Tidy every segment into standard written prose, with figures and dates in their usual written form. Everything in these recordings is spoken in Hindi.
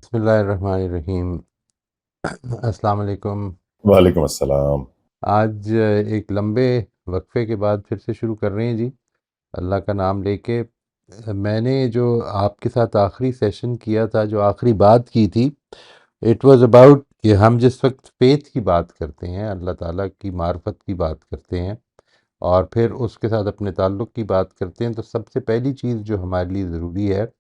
बिस्मिल्लाहिर्रहमानिर्रहीम। अस्सलाम वालेकुम। वालेकुम अस्सलाम। आज एक लंबे वक्फे के बाद फिर से शुरू कर रहे हैं जी, अल्लाह का नाम लेके। मैंने जो आपके साथ आखिरी सेशन किया था, जो आखिरी बात की थी, इट वाज अबाउट कि हम जिस वक्त फेथ की बात करते हैं, अल्लाह ताला की मार्फत की बात करते हैं और फिर उसके साथ अपने ताल्लुक़ की बात करते हैं, तो सबसे पहली चीज़ जो हमारे लिए ज़रूरी है,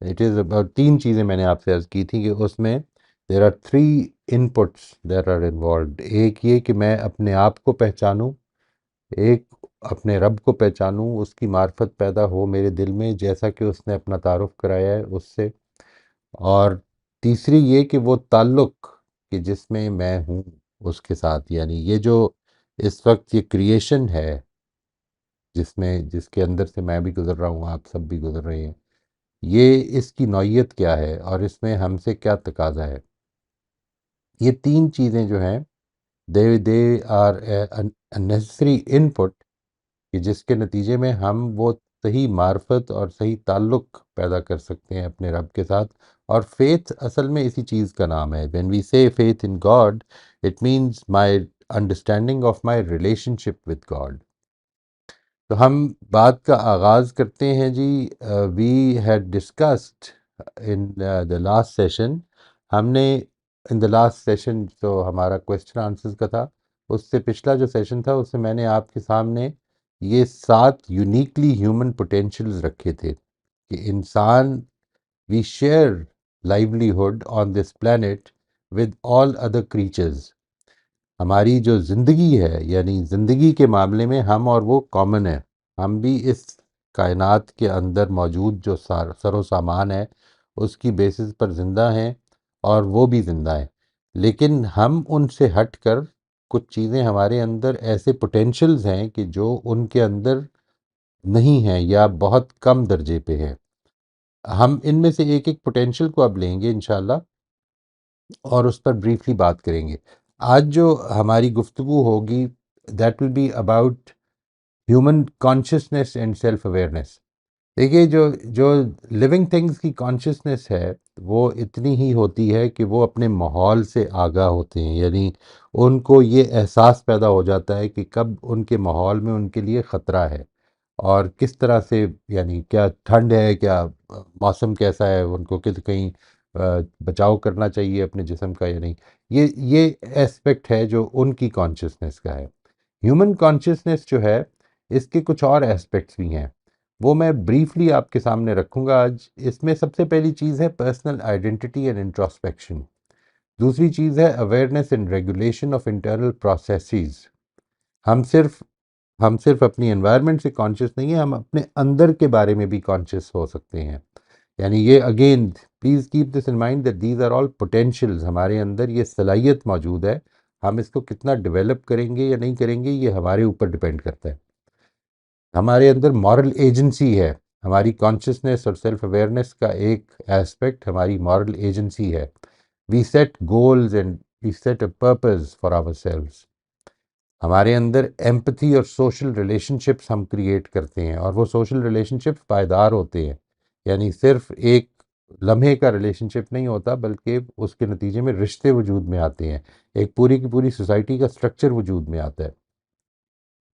इट इज़ अबाउट तीन चीज़ें मैंने आपसे अर्ज़ की थी कि उसमें there are three inputs that are involved. एक ये कि मैं अपने आप को पहचानूं, एक अपने रब को पहचानूं, उसकी मार्फत पैदा हो मेरे दिल में जैसा कि उसने अपना तारुफ कराया है उससे, और तीसरी ये कि वो ताल्लुक़ कि जिसमें मैं हूँ उसके साथ, यानी ये जो इस वक्त ये क्रिएशन है जिसमें जिसके अंदर से मैं भी गुज़र रहा हूँ, आप सब भी गुज़र रहे हैं, ये इसकी नौइयत क्या है और इसमें हमसे क्या तकाजा है। ये तीन चीज़ें जो हैं, दे आर नेसेसरी इनपुट कि जिसके नतीजे में हम वो सही मार्फत और सही ताल्लुक़ पैदा कर सकते हैं अपने रब के साथ। और फेथ असल में इसी चीज़ का नाम है। When we say faith in God, it means my understanding of my relationship with God. तो हम बात का आगाज़ करते हैं जी। We had discussed in the last session, हमने इन द लास्ट सेशन जो हमारा क्वेश्चन आंसर्स का था, उससे पिछला जो सेशन था उससे मैंने आपके सामने ये 7 यूनिकली ह्यूमन पोटेंशियल्स रखे थे कि इंसान, we share livelihood on this planet with all other creatures. हमारी जो ज़िंदगी है, यानी ज़िंदगी के मामले में हम और वो कॉमन है। हम भी इस कायनात के अंदर मौजूद जो सरो सामान है उसकी बेसिस पर ज़िंदा हैं और वो भी ज़िंदा हैं। लेकिन हम उनसे हट कर कुछ चीज़ें हमारे अंदर ऐसे पोटेंशियल्स हैं कि जो उनके अंदर नहीं हैं या बहुत कम दर्जे पे हैं। हम इनमें से एक एक पोटेंशियल को अब लेंगे इंशाल्लाह और उस पर ब्रीफली बात करेंगे। आज जो हमारी गुफ्तगू होगी, that will be about human consciousness and self awareness. देखिए, जो जो लिविंग थिंग्स की कॉन्शियसनेस है वो इतनी ही होती है कि वो अपने माहौल से आगाह होते हैं, यानी उनको ये एहसास पैदा हो जाता है कि कब उनके माहौल में उनके लिए ख़तरा है और किस तरह से, यानी क्या ठंड है, क्या मौसम कैसा है, उनको किस कहीं बचाव करना चाहिए अपने जिस्म का या नहीं। ये एस्पेक्ट है जो उनकी कॉन्शियसनेस का है। ह्यूमन कॉन्शियसनेस जो है, इसके कुछ और एस्पेक्ट्स भी हैं, वो मैं ब्रीफली आपके सामने रखूंगा आज। इसमें सबसे पहली चीज़ है पर्सनल आइडेंटिटी एंड इंट्रोस्पेक्शन। दूसरी चीज़ है awareness and regulation of internal processes. हम सिर्फ हम सिर्फ अपनी एनवायरनमेंट से कॉन्शियस नहीं है, हम अपने अंदर के बारे में भी कॉन्शियस हो सकते हैं। यानी ये again, please keep this in mind that these are all potentials. हमारे अंदर ये सलाहियत मौजूद है, हम इसको कितना डेवलप करेंगे या नहीं करेंगे ये हमारे ऊपर डिपेंड करता है। हमारे अंदर मॉरल एजेंसी है। हमारी कॉन्शियसनेस और सेल्फ अवेयरनेस का एक एस्पेक्ट हमारी मॉरल एजेंसी है। We set goals and we set a purpose for ourselves. हमारे अंदर एम्पथी और सोशल रिलेशनशिप्स हम क्रिएट करते हैं और वो सोशल रिलेशनशिप्स पायदार होते हैं, यानी सिर्फ एक लम्हे का रिलेशनशिप नहीं होता बल्कि उसके नतीजे में रिश्ते वजूद में आते हैं, एक पूरी की पूरी सोसाइटी का स्ट्रक्चर वजूद में आता है।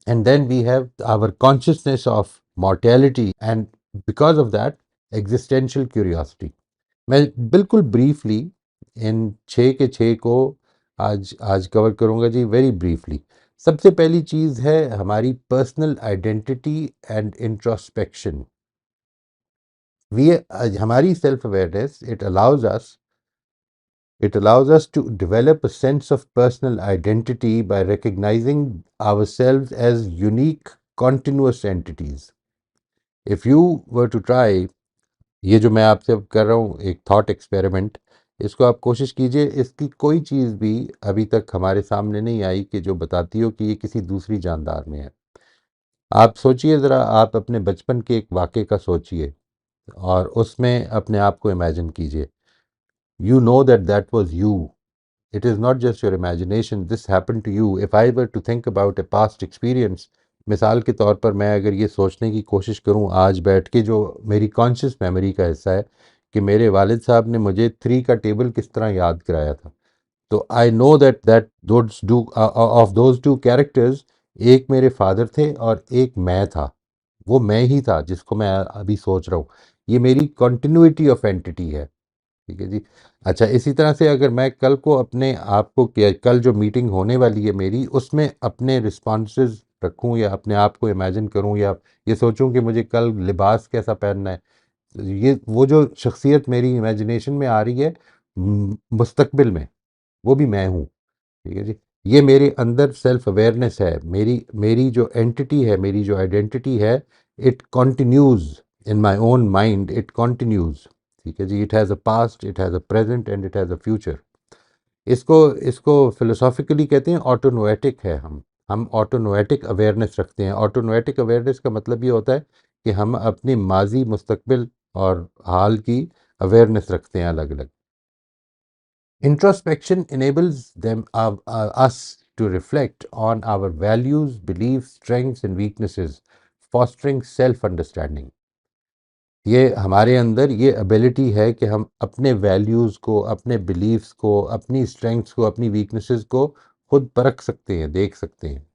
And then we have our consciousness of mortality and because of that existential curiosity. मैं बिल्कुल ब्रीफली इन छः के छः को आज आज कवर करूँगा जी, वेरी ब्रीफली। सबसे पहली चीज़ है हमारी personal identity and introspection. We हमारी self awareness, it allows us to develop a sense of personal identity by recognizing ourselves as unique continuous entities. If you were to try, ये जो मैं आपसे अब कर रहा हूँ एक थॉट एक्सपेरिमेंट, इसको आप कोशिश कीजिए, इसकी कोई चीज़ भी अभी तक हमारे सामने नहीं आई कि जो बताती हो कि ये किसी दूसरी जानदार में है। आप सोचिए ज़रा, आप अपने बचपन के एक वाक़े का सोचिए और उसमें अपने आप को इमेजिन कीजिए। You know that that was you, it is not just your imagination, this happened to you. If I were to think about a past experience, मिसाल के तौर पर मैं अगर ये सोचने की कोशिश करूं आज बैठ के, जो मेरी कॉन्शियस मेमोरी का हिस्सा है, कि मेरे वालिद साहब ने मुझे 3 का टेबल किस तरह याद कराया था। तो I know that those do of those 2 characters, एक मेरे फादर थे और एक मैं था। वो मैं ही था जिसको मैं अभी सोच रहा हूँ। ये मेरी कंटिन्यूटी ऑफ एंटिटी है। ठीक है जी। अच्छा, इसी तरह से अगर मैं कल को अपने आप को कल जो मीटिंग होने वाली है मेरी, उसमें अपने रिस्पॉन्सेज रखूं या अपने आप को इमेजिन करूं या ये सोचूं कि मुझे कल लिबास कैसा पहनना है, ये वो जो शख्सियत मेरी इमेजिनेशन में आ रही है मुस्तकबिल में, वो भी मैं हूँ। ठीक है जी। ये मेरे अंदर सेल्फ अवेयरनेस है, मेरी मेरी जो एंटिटी है, मेरी जो आइडेंटिटी है, it continues in my own mind, it continues. ठीक है जी। It has a past, it has a present and it has a future. इसको इसको फिलोसॉफिकली कहते हैं ऑटोनोएटिक है। हम ऑटोनोएटिक अवेयरनेस रखते हैं। ऑटोनोएटिक अवेयरनेस का मतलब ये होता है कि हम अपनी माजी, मुस्तकबिल और हाल की अवेयरनेस रखते हैं अलग अलग। Introspection enables us to reflect on our values, beliefs, strengths, and weaknesses, fostering self-understanding. ये हमारे अंदर ये एबिलिटी है कि हम अपने वैल्यूज़ को, अपने बिलीफ्स को, अपनी स्ट्रेंथ्स को, अपनी वीकनेसेस को खुद परख सकते हैं, देख सकते हैं।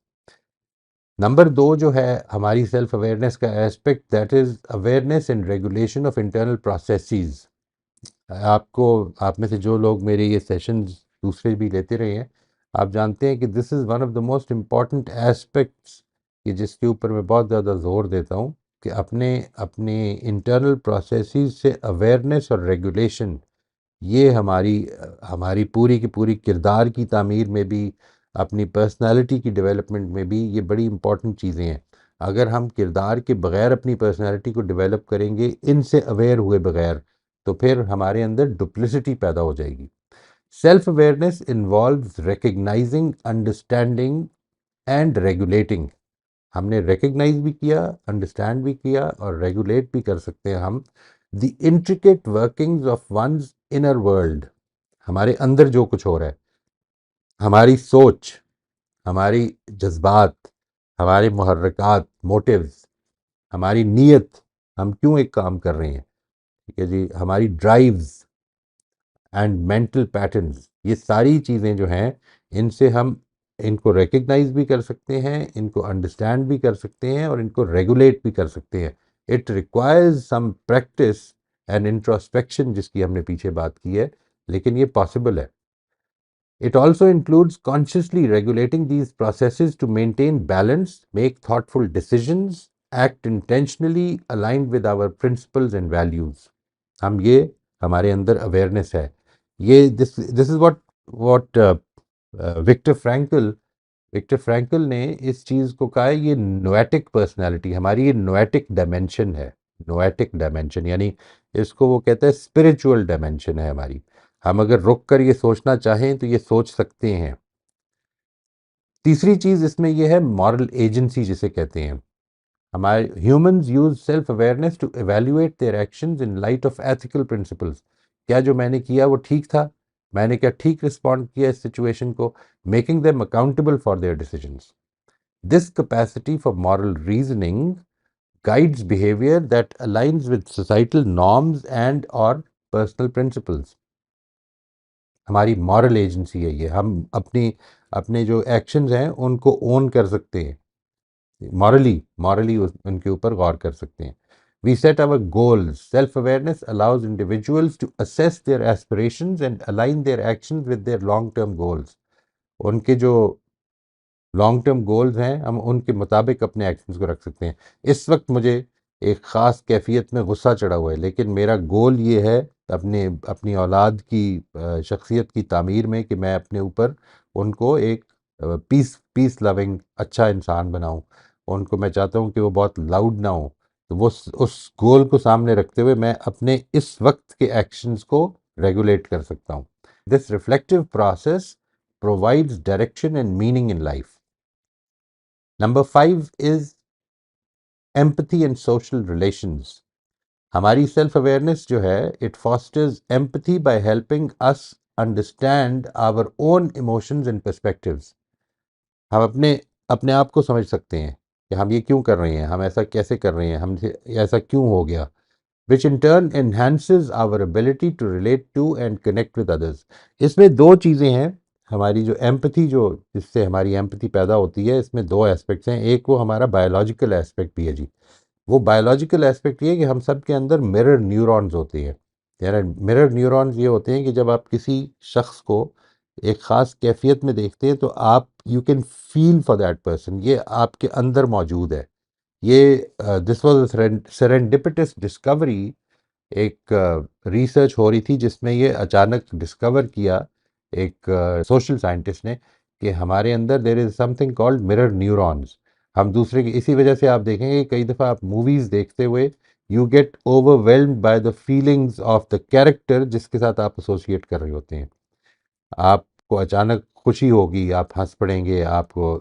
नंबर 2 जो है हमारी सेल्फ अवेयरनेस का aspect, that is awareness and regulation of internal processes. आपको, आप में से जो लोग मेरे ये सेशंस दूसरे भी लेते रहे हैं, आप जानते हैं कि this is one of the most important aspects, कि जिसके ऊपर मैं बहुत ज़्यादा जोर देता हूँ, कि अपने अपने इंटरनल प्रोसेसेस से अवेयरनेस और रेगुलेशन, ये हमारी पूरी की पूरी किरदार की तामीर में भी, अपनी पर्सनालिटी की डेवलपमेंट में भी ये बड़ी इंपॉर्टेंट चीज़ें हैं। अगर हम किरदार के बगैर अपनी पर्सनालिटी को डेवलप करेंगे, इनसे अवेयर हुए बगैर, तो फिर हमारे अंदर डुप्लिसिटी पैदा हो जाएगी। Self awareness involves recognising, understanding and regulating. हमने रिकग्नाइज भी किया, अंडरस्टैंड भी किया और रेगुलेट भी कर सकते हैं हम the intricate workings of one's inner world. हमारे अंदर जो कुछ हो रहा है, हमारी सोच, हमारी जज्बात, हमारे मुहर्रकात, मोटिव्स, हमारी नीयत, हम क्यों एक काम कर रहे हैं। ठीक है जी। हमारी ड्राइव्स एंड मेंटल पैटर्न्स, ये सारी चीज़ें जो हैं, इनसे हम इनको रिकग्नाइज भी कर सकते हैं, इनको अंडरस्टैंड भी कर सकते हैं और इनको रेगुलेट भी कर सकते हैं। It requires some practice and introspection, जिसकी हमने पीछे बात की है, लेकिन ये पॉसिबल है। It also includes consciously regulating these processes to maintain balance, make thoughtful decisions, act intentionally aligned with our principles and values. हम ये, हमारे अंदर अवेयरनेस है। ये this is what Victor Frankl ने इस चीज़ को कहा है, ये नोएटिक पर्सनालिटी हमारी, ये नोएटिक डायमेंशन है। नोएटिक डायमेंशन यानी इसको वो कहते हैं स्पिरिचुअल डायमेंशन है हमारी। हम अगर रुक कर ये सोचना चाहें तो ये सोच सकते हैं। तीसरी चीज़ इसमें ये है मॉरल एजेंसी जिसे कहते हैं। हमारे humans use self awareness to evaluate their actions in light of ethical principles. क्या जो मैंने किया वो ठीक था, मैंने क्या ठीक रिस्पॉन्ड किया इस सिचुएशन को, making them accountable for their decisions. This capacity for moral reasoning guides behavior that aligns with societal norms and or personal principles. हमारी मॉरल एजेंसी है ये। हम अपनी अपने जो एक्शंस हैं उनको ओन कर सकते हैं, मॉरली मॉरली उनके ऊपर गौर कर सकते हैं। We set our goals. Self-awareness allows individuals to assess their aspirations and align their actions with their long-term goals. उनके जो लॉन्ग टर्म गोल्स हैं, हम उनके मुताबिक अपने एक्शंस को रख सकते हैं। इस वक्त मुझे एक ख़ास कैफियत में गुस्सा चढ़ा हुआ है, लेकिन मेरा गोल ये है अपने अपनी औलाद की शख्सियत की तामीर में, कि मैं अपने ऊपर उनको एक पीस पीस लविंग अच्छा इंसान बनाऊं। उनको मैं चाहता हूं कि वो बहुत लाउड ना हो। तो वो उस गोल को सामने रखते हुए मैं अपने इस वक्त के एक्शंस को रेगुलेट कर सकता हूं। This reflective process provides direction and meaning in life. Number 5 is empathy and social relations. हमारी सेल्फ अवेयरनेस जो है, it fosters empathy by helping us understand our own emotions and perspectives. हम अपने अपने आप को समझ सकते हैं कि हम ये क्यों कर रहे हैं, हम ऐसा कैसे कर रहे हैं, हमसे ऐसा क्यों हो गया। which in turn enhances our ability to relate to and connect with others. इसमें दो चीज़ें हैं, हमारी जो एम्पथी, जो जिससे हमारी एम्पथी पैदा होती है, इसमें दो एस्पेक्ट्स हैं। एक वो हमारा बायोलॉजिकल एस्पेक्ट भी है जी। वो बायोलॉजिकल एस्पेक्ट ये है कि हम सब के अंदर मिरर न्यूरॉन्स होते हैं। यानी मिरर न्यूरॉन्स ये होते हैं कि जब आप किसी शख्स को एक ख़ास कैफियत में देखते हैं तो आप you can feel for that person, ये आपके अंदर मौजूद है। ये दिस वाज सेरेंडिपिटस डिस्कवरी। एक रिसर्च हो रही थी जिसमें ये अचानक डिस्कवर किया एक सोशल साइंटिस्ट ने कि हमारे अंदर there is something called mirror neurons. हम दूसरे की, इसी वजह से आप देखेंगे कई दफ़ा आप मूवीज़ देखते हुए you get overwhelmed by the feelings of the character जिसके साथ आप एसोसिएट कर रहे होते हैं। आपको अचानक खुशी होगी, आप हंस पड़ेंगे, आपको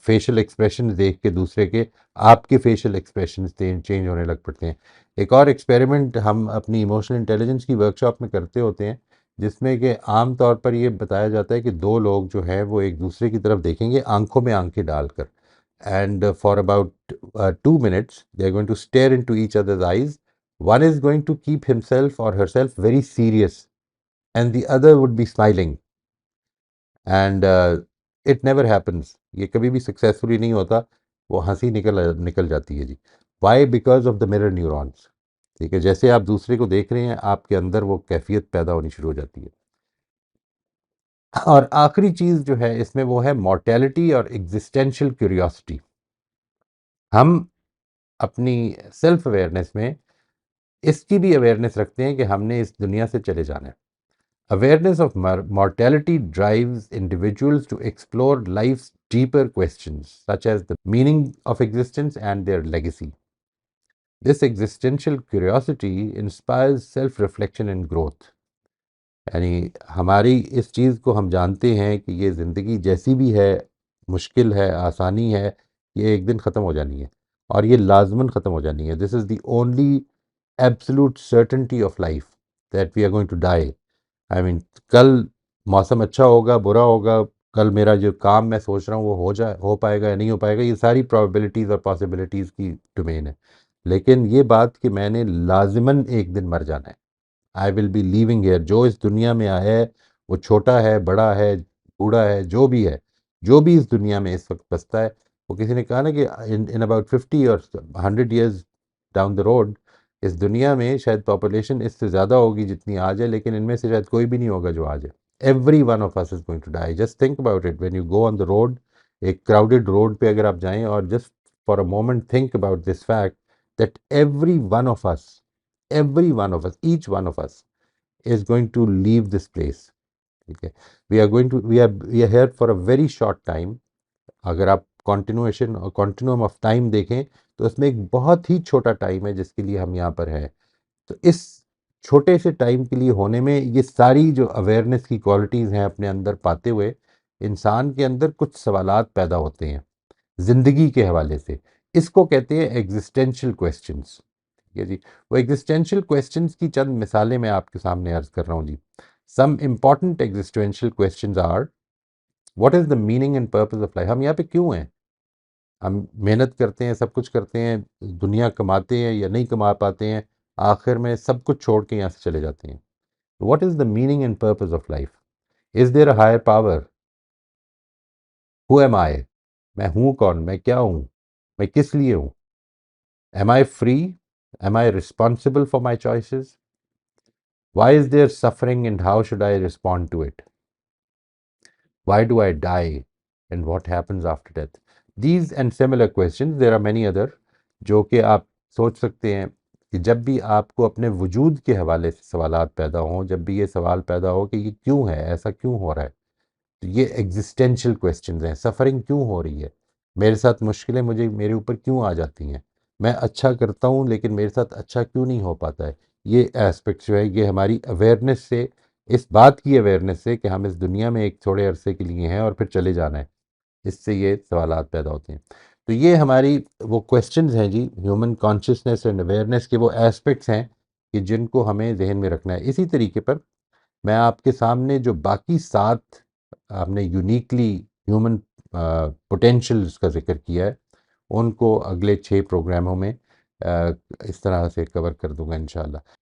फेशियल एक्सप्रेशन देख के दूसरे के आपके फेशियल एक्सप्रेशन चेंज होने लग पड़ते हैं। एक और एक्सपेरिमेंट हम अपनी इमोशनल इंटेलिजेंस की वर्कशॉप में करते होते हैं, जिसमें कि आम तौर पर ये बताया जाता है कि दो लोग जो हैं वो एक दूसरे की तरफ देखेंगे आंखों में आंखें डालकर, and for about 2 minutes they are going to stare into each others eyes. One is going to keep himself और herself very serious and the other would be smiling, and it never happens, ये कभी भी सक्सेसफुली नहीं होता, वो हंसी निकल निकल जाती है जी। Why? Because of the mirror neurons. ठीक है, जैसे आप दूसरे को देख रहे हैं आपके अंदर वो कैफियत पैदा होनी शुरू हो जाती है। और आखिरी चीज़ जो है इसमें वो है मॉर्टेलिटी और एग्जिस्टेंशियल क्यूरियोसिटी। हम अपनी सेल्फ अवेयरनेस में इसकी भी अवेयरनेस रखते हैं कि हमने इस दुनिया से चले जाना है। Awareness of mortality drives individuals to explore life's deeper questions, such as the meaning of existence and their legacy. This existential curiosity inspires self reflection and growth. यानी हमारी इस चीज़ को हम जानते हैं कि ये ज़िंदगी जैसी भी है, मुश्किल है, आसानी है, ये एक दिन ख़त्म हो जानी है और ये लाजमन ख़त्म हो जानी है। This is the only absolute certainty of life that we are going to die. I mean, कल मौसम अच्छा होगा, बुरा होगा, कल मेरा जो काम मैं सोच रहा हूँ वो हो पाएगा या नहीं हो पाएगा, ये सारी प्रोबेबिलिटीज़ और पॉसिबिलिटीज़ की डोमेन है। लेकिन ये बात कि मैंने लाजिमन एक दिन मर जाना है, I will be leaving here. जो इस दुनिया में आया है, वो छोटा है, बड़ा है, बूढ़ा है, जो भी है, जो भी इस दुनिया में इस वक्त बसता है, वो किसी ने कहा ना कि इन इन अबाउट 50 और 100 years डाउन द रोड इस दुनिया में शायद पॉपुलेशन इससे ज़्यादा होगी जितनी आज है, लेकिन इनमें से शायद कोई भी नहीं होगा जो आज है। Every one of us is going to die. Just think about it, when you go on the road, एक क्राउडेड रोड पे अगर आप जाएं और just for a moment think about this fact that every one of us, each one of us is going to leave this place. Okay, we are here for a very short time. अगर आप कॉन्टिन्यूएशन और कॉन्टिन्यूम ऑफ टाइम देखें तो इसमें एक बहुत ही छोटा टाइम है जिसके लिए हम यहाँ पर हैं। तो इस छोटे से टाइम के लिए होने में ये सारी जो अवेयरनेस की क्वालिटीज़ हैं अपने अंदर पाते हुए इंसान के अंदर कुछ सवालात पैदा होते हैं ज़िंदगी के हवाले से। इसको कहते हैं एग्जिस्टेंशियल क्वेश्चंस। ठीक है जी, वो एग्जिस्टेंशियल क्वेश्चंस की चंद मिसालें मैं आपके सामने अर्ज कर रहा हूँ जी। Some important existential questions are, what is the meaning and purpose of life? हम यहाँ पे क्यों हैं? हम मेहनत करते हैं, सब कुछ करते हैं, दुनिया कमाते हैं या नहीं कमा पाते हैं, आखिर में सब कुछ छोड़ के यहाँ से चले जाते हैं। What is the meaning and purpose of life? Is there a higher power? Who am I? मैं हूँ कौन? मैं क्या हूँ? मैं किस लिए हूँ? Am I free? Am I responsible for my choices? Why is there suffering and how should I respond to it? Why do I die and what happens after death? These and similar questions, there are many other, जो कि आप सोच सकते हैं कि जब भी आपको अपने वजूद के हवाले से सवालात पैदा हों, जब भी ये सवाल पैदा हो कि ये क्यों है, ऐसा क्यों हो रहा है, तो ये एग्जिस्टेंशियल क्वेश्चंस हैं। सफ़रिंग क्यों हो रही है? मेरे साथ मुश्किलें मुझे मेरे ऊपर क्यों आ जाती हैं? मैं अच्छा करता हूँ लेकिन मेरे साथ अच्छा क्यों नहीं हो पाता है? ये एस्पेक्ट्स जो है ये हमारी अवेयरनेस से, इस बात की अवेयरनेस से कि हम इस दुनिया में एक थोड़े अरसे के लिए हैं और फिर चले जाना है, इससे ये सवालात पैदा होते हैं। तो ये हमारी वो क्वेश्चंस हैं जी, ह्यूमन कॉन्शियसनेस एंड अवेयरनेस के वो एस्पेक्ट्स हैं कि जिनको हमें जहन में रखना है। इसी तरीके पर मैं आपके सामने जो बाकी 7 आपने यूनिकली ह्यूमन पोटेंशियल्स का जिक्र किया है, उनको अगले 6 प्रोग्रामों में इस तरह से कवर कर दूंगा इंशाल्लाह।